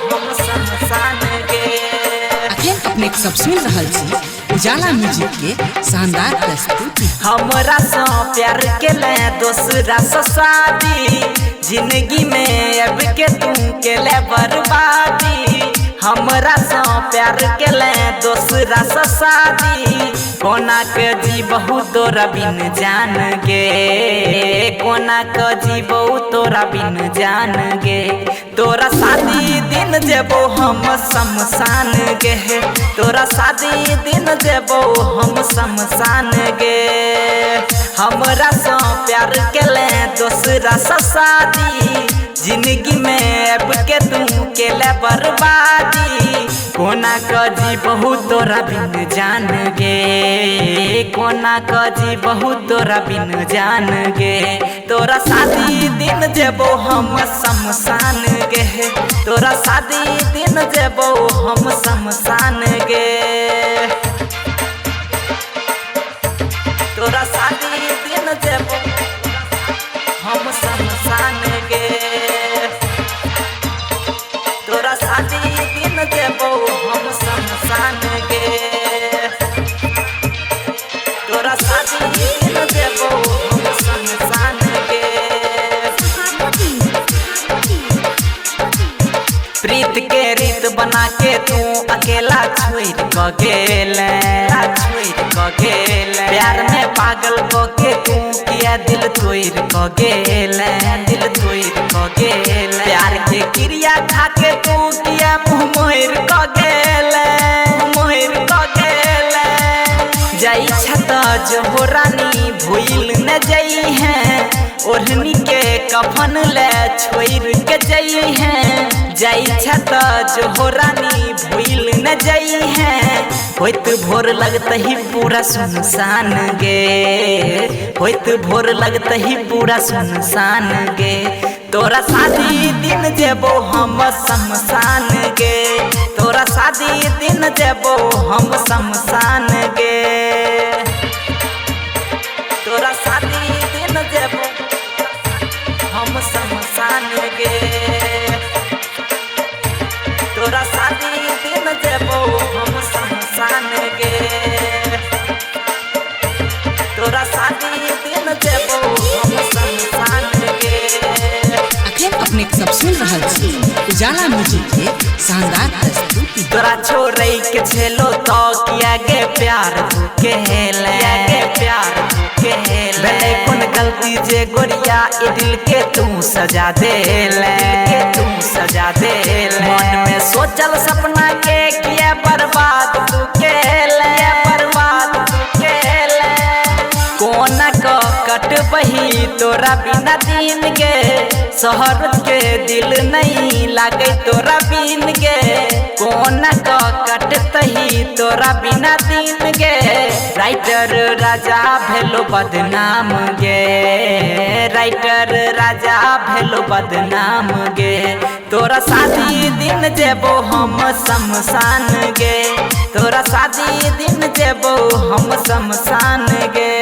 हम शमशान गे। अखन अपने सब सुन रहल छी उजाला म्यूजिक के शानदार प्रस्तुति। हमरा से प्यार के ले दूसरा से शादी, जिंदगी में अब के तू के ले बर्बादी। हमरा से प्यार के ले दूसरा से शादी, कोना के जीबहु तोरा बिन जान गे, कोना के जीबहु तोरा बिन जान गे। तोरा शादी दिन जेबो हम शमशान गे, तोरा शादी दिन जेबो हम शमशान गे। हमरा से प्यार के ले दूसरा से शादी, जिंदगी में अब के तू के ले बर्बादी। कोना क जीबहु तोरा बिन जान गे, कोना क जीबहु तोरा बिन जान गे। तोरा शादी दिन जेबो हम शमशान गे, तोरा शादी दिन जेबो हम शमशान गे। तोरा शादी दिन जेबो हम शमशान गे, तोरा शादी दिन जेबो हम शमशान गे। तोरा शादी दिन जेबो हम शमशान गे। प्रीत के रीत बना के तू अकेला छोड़ क गेले, प्यार में पागल क के तू किया दिल तोड़ क गेले, दिल तोड़ क गेले। प्यार के क्रिया खा के तू किया मुँह मोर क गेले, मोर क गेले। जाई छत जो रानी भूल न जाई है, ओढ़नी के कफन ले छोड़ के जाई है। जाई छत जो रानी भूल न जाई है, होइत भोर लगत ही पूरा सुनसान गे, होइत भोर लगत ही पूरा सुनसान गे। तोरा शादी दिन जेबो हम शमशान गे, तोरा शादी दिन जेबो हम शमशान गे। तोरा शादी दिन जेबो हम शमशान गे, तोरा शादी दिन जेबो हम शमशान गे। तोरा शादी दिन जेबो हम शमशान गे। अखन अपने सब सुन रहल छी उजाला म्यूजिक के शानदार प्रस्तुति। तोरा छोड़ै के छेलो तो किया गे प्यार तू के हेले, प्यार तू के हेले। भेलै कोन गलती जे गोरिया ए दिल के तू सजा देले, तू सजा देले। मन में सोचल सपना के किया बर्बाद तू केले, बर्बाद तू केले। कोना क कटबही तोरा बिना दिन गे, शहर के दिल नहीं लागे तोरा बिन गे। कोना क कटतही तोरा बिना दिन गे, राइटर राजा भेलो बदनाम गे, राइटर राजा भेलो बदनाम गे। तोरा शादी दिन जेबो हम शमशान गे, तोरा शादी दिन जेबो हम शमशान गे।